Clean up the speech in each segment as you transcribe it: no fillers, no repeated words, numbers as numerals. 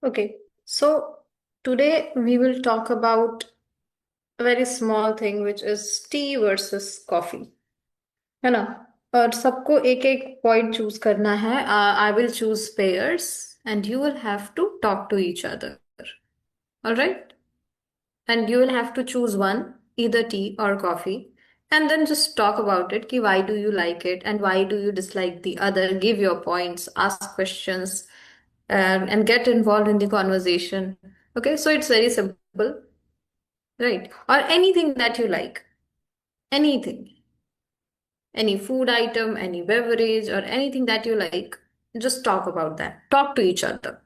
Okay, so today we will talk about a very small thing, which is tea versus coffee. है ना? और सबको एक एक पॉइंट चूज करना है. I will choose pairs and you will have to talk to each other. All right? And you will have to choose one, either tea or coffee, and then just talk about it. Ki why do you like it and why do you dislike the other? Give your points, ask questions, and get involved in the conversation. Okay, so it's very simple, right? Or anything that you like, anything, any food item, any beverage, or anything that you like, just talk about that. Talk to each other.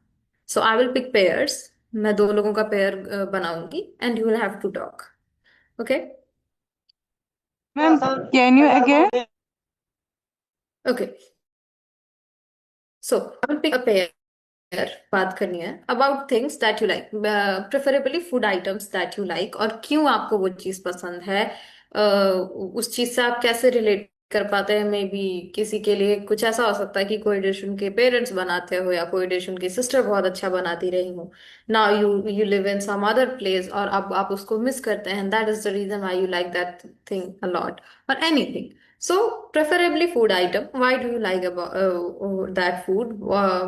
So I will pick pairs. मैं दो लोगों का pair बनाऊंगी and you will have to talk. Okay? Ma'am, can you again? Okay. So I will pick a pair. बात करनी है about things that you like, preferably food items that you like, और क्यों आपको वो चीज पसंद है. उस चीज से आप कैसे रिलेट कर पाते हैं. मे बी किसी के लिए कुछ ऐसा हो सकता है कि कोई डिश उनके पेरेंट्स बनाते हो या कोई डिश उनकी सिस्टर बहुत अच्छा बनाती रही हो. Now you live in some other place और अब आप उसको मिस करते हैं. That is the reason why you like that thing a lot और anything. So, preferably food item. Why do you like about that food?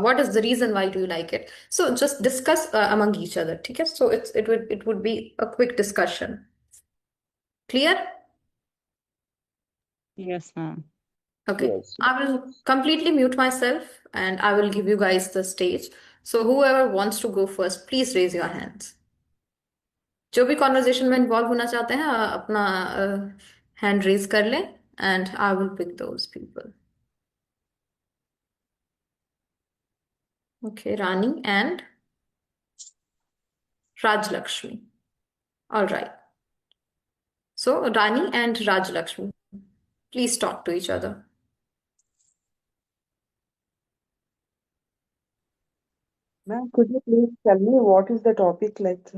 What is the reason why do you like it? So just discuss among each other. Okay? So it would be a quick discussion. Clear? Yes, ma'am. Okay. Yes. I will completely mute myself and I will give you guys the stage. So whoever wants to go first, please raise your hands. जो भी conversation में involve होना चाहते हैं अपना hand raise कर लें and I will pick those people. Okay, Rani and Rajlakshmi. All right. So Rani and Rajlakshmi, please talk to each other. Ma'am, could you please tell me what is the topic like?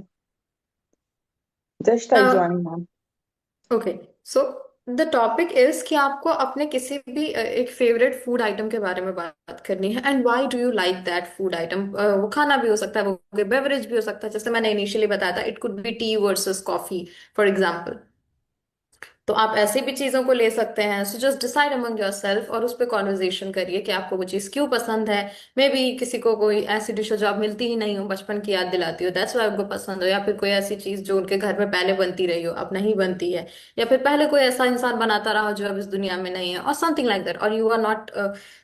Just I joined, ma'am. Okay. So the topic is कि आपको अपने किसी भी एक favourite food item के बारे में बात करनी है and why do you like that food item. वो खाना भी हो सकता है, वो बेवरेज भी हो सकता है. जैसे मैंने इनिशियली बताया था, it could be T versus coffee for example. तो आप ऐसे भी चीजों को ले सकते हैं. So just decide among your self और उस पर कॉन्वर्जेशन करिए कि आपको वो चीज क्यों पसंद है. मे बी किसी को कोई ऐसी डिश हो जो आप मिलती ही नहीं हो, बचपन की याद दिलाती हो, दैट्स वाई आपको पसंद हो. या फिर कोई ऐसी चीज जो उनके घर में पहले बनती रही हो अब नहीं बनती है. या फिर पहले कोई ऐसा इंसान बनाता रहा हो जो अब इस दुनिया में नहीं है, और समथिंग लाइक दैट. और you are not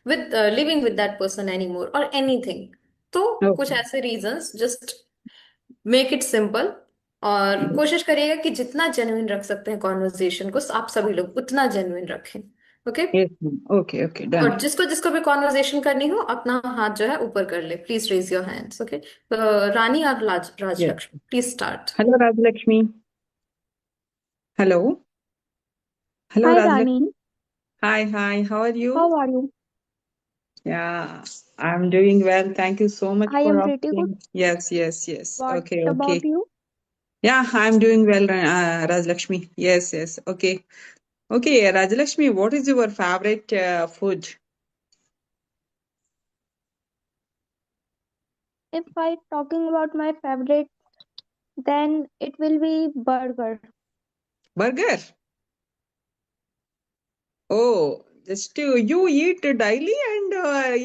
with living with that person any more और एनीथिंग. तो कुछ Okay. ऐसे reasons. Just make it simple और कोशिश करिएगा कि जितना जेन्युइन रख सकते हैं कॉन्वर्जेशन को आप सभी लोग उतना जेन्युइन रखें. Okay? Yes, ma'am. Okay, okay, और done. जिसको जिसको भी कॉन्वर्जेशन करनी हो अपना हाथ जो है ऊपर कर ले. Please raise your hands. Okay? Rani और Yes. Rajlakshmi, please start. Hello, Rajlakshmi. Hello. Hello, Hi Rajlakshmi. Rani, Hi, hi. How are you? how are you? Yeah, I'm doing well. Thank you so much I for am pretty good. asking. Yes, yes, yes. What Okay, about okay. you? Yeah, I'm doing well, Rajlakshmi. Yes, yes. Okay. Okay, Rajlakshmi, what is your favorite food? If I talking about my favorite, then it will be burger. Burger. Oh, just you eat daily and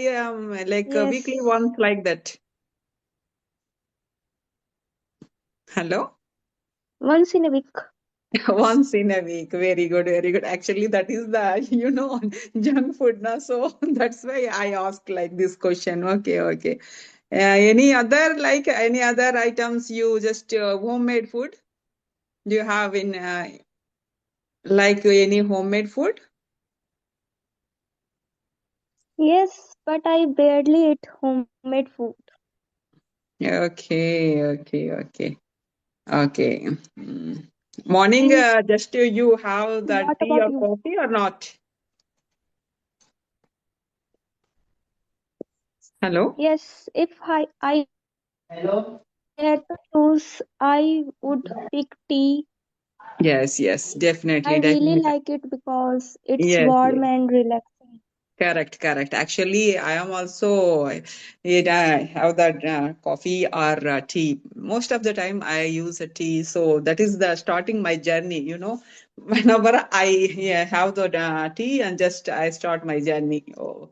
yeah, like weekly Yes, once like that. Hello? once in a week. Once in a week. Very good, very good. Actually, that is the, junk food now. So that's why I asked like this question. Okay, okay. Any other items you just homemade food? Do you have in like any homemade food? Yes, but I barely eat homemade food. Okay, okay, okay. Okay. Mm. Morning, And just you have that what tea about or you? coffee or not? Hello? Yes, if I had to choose, I would pick tea. Yes, yes, I definitely, really definitely. like it because it's Yes, warm yes. and relaxing. Correct, correct. Actually, I am also have that coffee or tea. Most of the time, I use a tea. So that is the starting my journey. Whenever I have the tea and just I start my journey. Oh,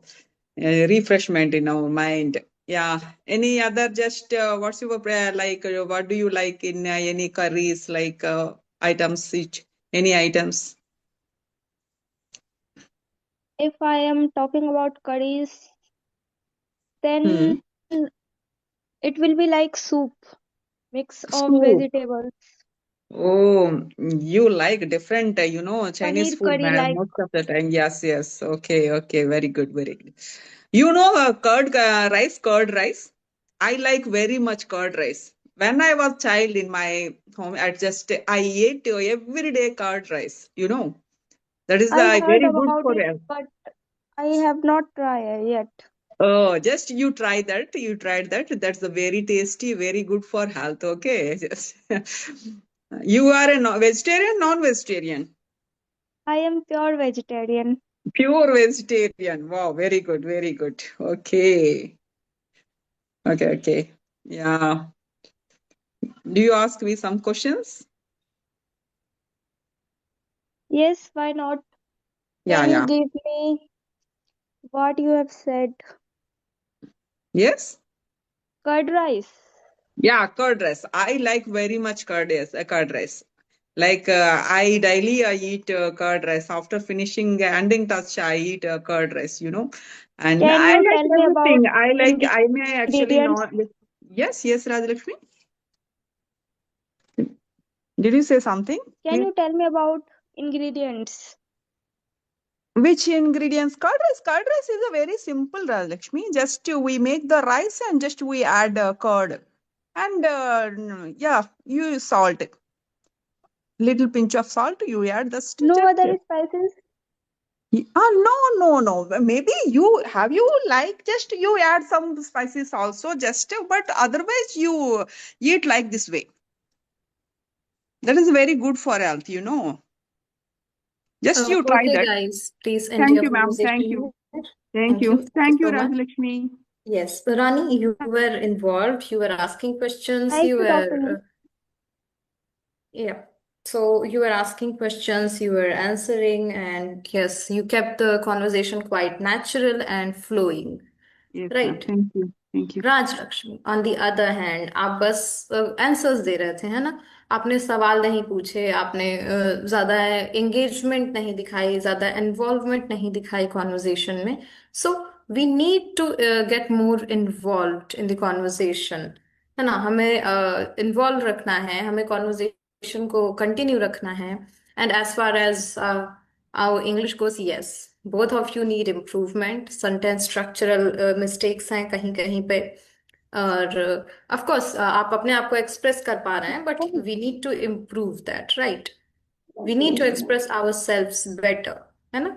refreshment in our mind. Yeah. Any other? Just what's your like? What do you like in any curries? Like items each? Any items? If I am talking about curries, Hmm. then it will be like soup, mix of Soup. vegetables. Oh, you like different, Chinese Paneer food, curry man, like most of the time. Yes, yes. Okay, okay. Very good, very good. Curd rice. I like very much curd rice. When I was child in my home, I ate every day curd rice. That is I heard very good about for it, health. but I have not tried yet. Oh, just you try that. You tried that. That's a very tasty, very good for health. Okay. Just you are a vegetarian, non-vegetarian. I am pure vegetarian. Pure vegetarian. Wow, very good, very good. Okay. Okay, okay. Yeah. Do you ask me some questions? Yes, why not? Yeah, Can you yeah. give me what you have said? Yes? Curd rice. Yeah, curd rice. I like very much curd rice. Like I eat curd rice. After finishing ending touch, I eat curd rice. And Can I you like tell me about everything. I may actually ingredients? not. Yes, yes, Rajalakshmi. Did you say something? Can Please. you tell me about ingredients? Which ingredients? Curd rice. Curd rice is a very simple, Lakshmi. Just we make the rice and just we add curd. And yeah, you use salt. Little pinch of salt. You add the No just. other spices? No, no, no. Maybe you like just you add some spices also just, but otherwise you eat like this way. That is very good for health. Just you try Okay, that. guys, please end Thank your you, ma'am. Thank conversation you. here. Thank Thank you. you. Thank you Thank you, so much. Rajalakshmi. Yes, Rani, you were involved. You were asking questions. Nice You to talk to you. were, yeah. So you were asking questions, you were answering, and yes, you kept the conversation quite natural and flowing, Yes, ma'am. right? Thank you. Thank you. Raj Lakshmi on the other hand आप बस answers दे रहे थे है ना। आपने सवाल नहीं पूछे, आपने ज्यादा एंगेजमेंट नहीं दिखाई, ज्यादा इन्वॉल्वमेंट नहीं दिखाई कॉन्वर्जेशन में। So we need to get more involved in the conversation, है ना। हमें इन्वॉल्व रखना है, हमें कॉन्वर्जेशन को कंटिन्यू रखना है। And as far as our English goes, yes, both of you need improvement. Sentence structural mistakes हैं कहीं कहीं पे, और of course आप अपने आप को express कर पा रहे हैं, but we need to improve that, right? We need to express ourselves better, है ना।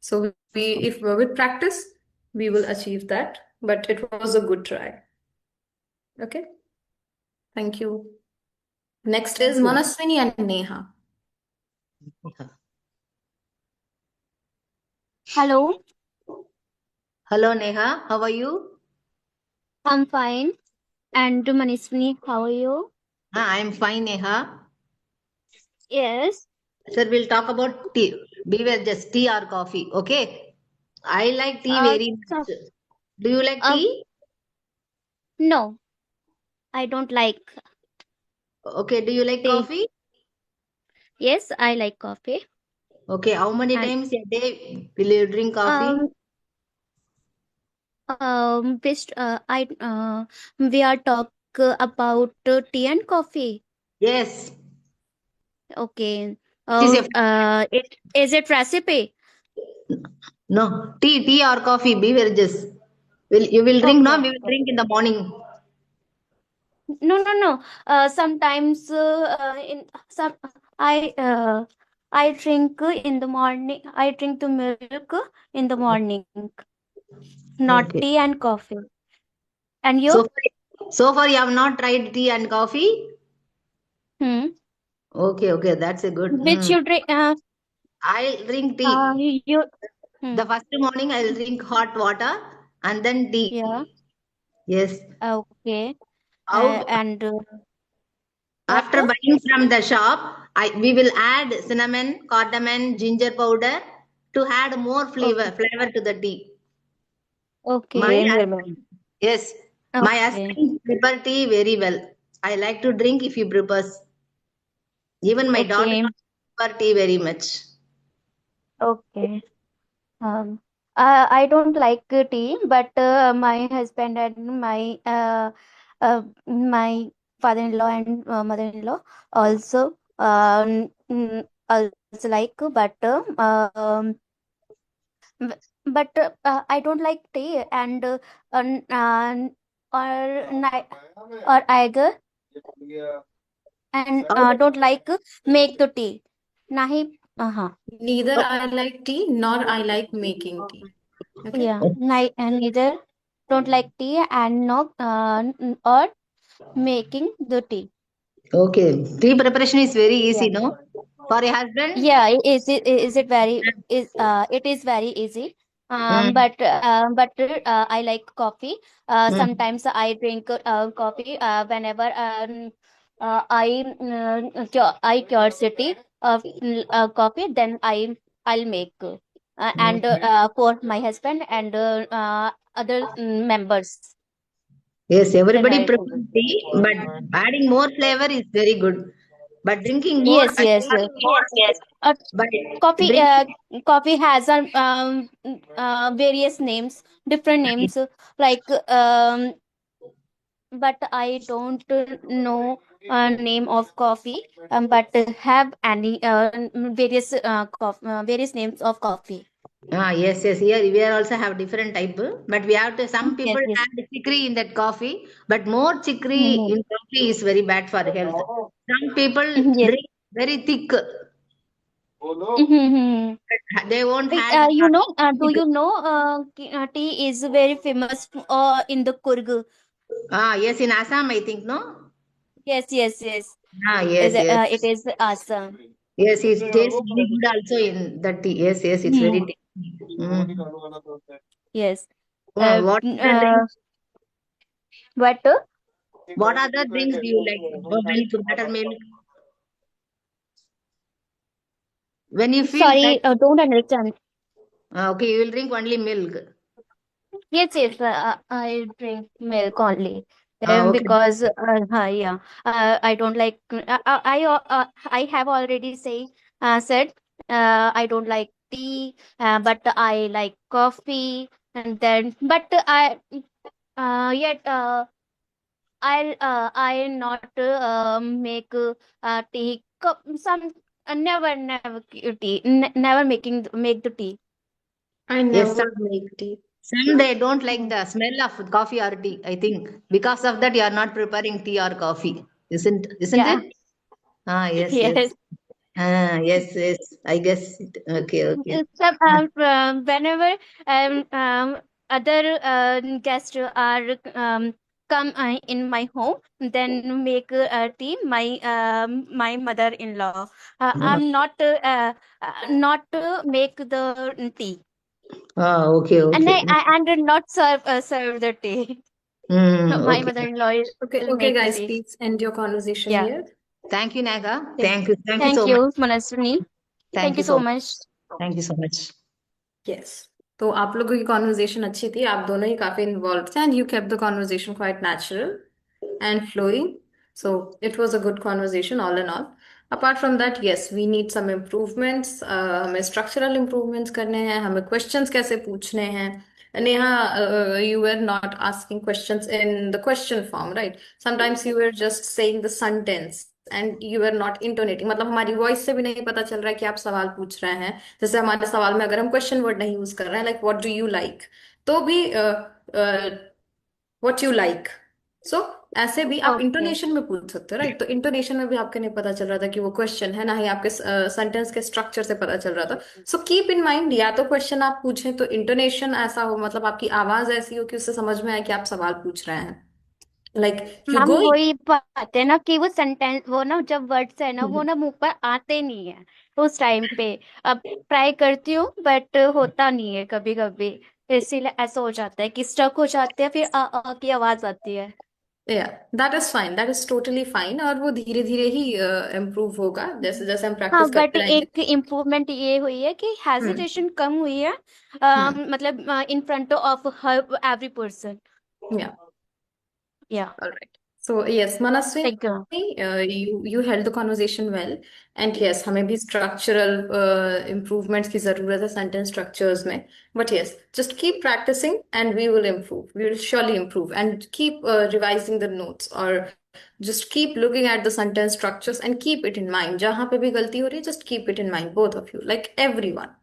So if with practice we will achieve that, but it was a good try. Okay, thank you. Next is Thank you. Manaswini and Neha. Hello, Hello Neha, how are you? I'm fine. And Maniswini, how are you? I am fine Neha. Yes. Sir, we'll talk about tea. Beverages, tea or coffee, okay? I like tea Uh, very so, much. Do you like uh, tea? no, I don't like Okay, do you like tea. coffee? Yes, I like coffee. Okay, how many And times a day will you drink coffee? um, this we are talk about tea and coffee. Yes. Okay. It is a It is it recipe? no tea or coffee beverages. You will drink Okay, now? We okay, will drink okay. in the morning. No, no, no. Sometimes in some I drink in the morning. I drink the milk in the morning, not Okay. tea and coffee. And So you? so far you have not tried tea and coffee? Hmm. Okay, okay, that's a good. Which you drink? I'll drink tea. You. The first morning I'll drink hot water and then tea. Yeah. Yes. Okay. Out And what? after buying from the shop, we will add cinnamon, cardamom, ginger powder to add more Okay. flavor to the tea. My Okay. Same here, husband, ma'am. yes, my Okay. husband prepare tea very well. I like to drink if he prepares. Even my daughter Okay. prepare tea very much. Okay. Um, I don't like tea, but my husband and my father-in-law and mother-in-law also also like, but I don't like tea and or ni- or either and Okay. don't like make the tea. Nahi, uh-huh. Neither I like tea nor I like making tea. Okay. Yeah, and neither don't like tea and no or making the tea. Okay. Tea preparation is very Yeah. easy, no? For a husband? Yeah, is it very is it is very easy. Mm, But I like coffee. mm. Sometimes I drink coffee whenever I curiosity of coffee, then I'll make and Mm. for my husband and other members. Yes, Then everybody I do. prefers tea, but adding more flavor is very good. But drinking more, Yes, yes. Uh, but coffee drink. coffee has various names, different names, like but I don't know name of coffee, but have any various names of coffee. Yes, yes. Here we are also have different type, but we have to. Some Yes, people yes. add chicory in that coffee, but more chicory Mhm. in coffee is very bad for health. Some people Yes. drink very thick. Mhm. They won't add. Do you know tea is very famous in the Kurg? Yes, in Assam, I think no. Yes, yes, yes. Yes, yes, It is awesome. yes. It tastes very good also in the tea. Yes, yes. It's very Hmm. tasty. Mm. Yes. Uh, What n- other uh, drinks? but What other drinks do you like? Milk, buttermilk. When you feel like, sorry, don't understand. okay, you will drink only milk. Yes, yes, I drink milk only. Okay. Because yeah, I don't like. I have already said I don't like tea, but I like coffee, and then but I yet I'll not make tea. Some never tea. Never make the tea. I Yes, never make tea. some they don't like Hmm. the smell of coffee or tea, I think. Because of that, you are not preparing tea or coffee. Isn't Yeah. it? Yes, yes. Yes. Yes, yes. I guess it. Okay, okay. Whenever other guests are come in my home, then make tea. My mother-in-law. Uh, I'm not make the tea, okay, and okay. and not serve the tea. My Okay. mother-in-law Okay, will okay, make the guys, tea. please end your conversation Yeah. here. Thank you, Naga. Okay. Thank you Thank so much. you, Manaswini. Thank Thank you you so so much. much. Thank you so much. Yes तो आप लोगों की conversation अच्छी थी आप दोनों ही काफी involve थे and you kept the conversation quite natural and flowing so it was a good conversation all in all apart from that yes we need some improvements हमें स्ट्रक्चरल इम्प्रूवमेंट्स करने हैं हमें क्वेश्चंस कैसे पूछने हैं Neha you were not asking questions in the question form right sometimes you were just saying the sentence and you were not intonating मतलब हमारी voice से भी नहीं पता चल रहा है कि आप सवाल पूछ रहे हैं जैसे हमारे सवाल में अगर हम क्वेश्चन वर्ड नहीं यूज कर रहे हैं like what do you like तो भी व्हाट यू लाइक सो ऐसे भी आप Okay. इंटोनेशन में पूछ सकते हो राइट तो इंटोनेशन में भी आपके नहीं पता चल रहा था कि वो क्वेश्चन है ना ही आपके सेंटेंस के स्ट्रक्चर से पता चल रहा था सो कीप इन माइंड या तो क्वेश्चन आप पूछें तो इंटोनेशन ऐसा हो मतलब आपकी आवाज ऐसी हो कि उससे समझ में आए कि आप सवाल पूछ रहे हैं Like you मैम go. वही बात है ना कि वो सेंटेंस, वो ना जब वर्ड्स है ना वो ना मुंह पर आते नहीं है उस टाइम पे। अब ट्राई करती हूँ बट होता नहीं है कभी कभी, इसीलिए ऐसा हो जाता है कि स्टक हो जाते हैं, फिर आ की आवाज आती है। या that is fine, that is totally fine, और वो धीरे धीरे ही इम्प्रूव होगा जैसे जैसे हम हाँ प्रैक्टिस बट करते रहेंगे। एक इम्प्रूवमेंट ये हुई है कि हम्म। हेजिटेशन कम हुई है, हम्म। मतलब in front of her every person. या या all right. So yes, Manaswi, thank you. you held the conversation well, and yes, हमें भी structural improvements की जरूरत है sentence structures में. But yes, just keep practicing and we will improve. We will surely improve, and keep revising the notes, or just keep looking at the sentence structures and keep it in mind. जहाँ पे भी गलती हो रही है, just keep it in mind, both of you, like everyone.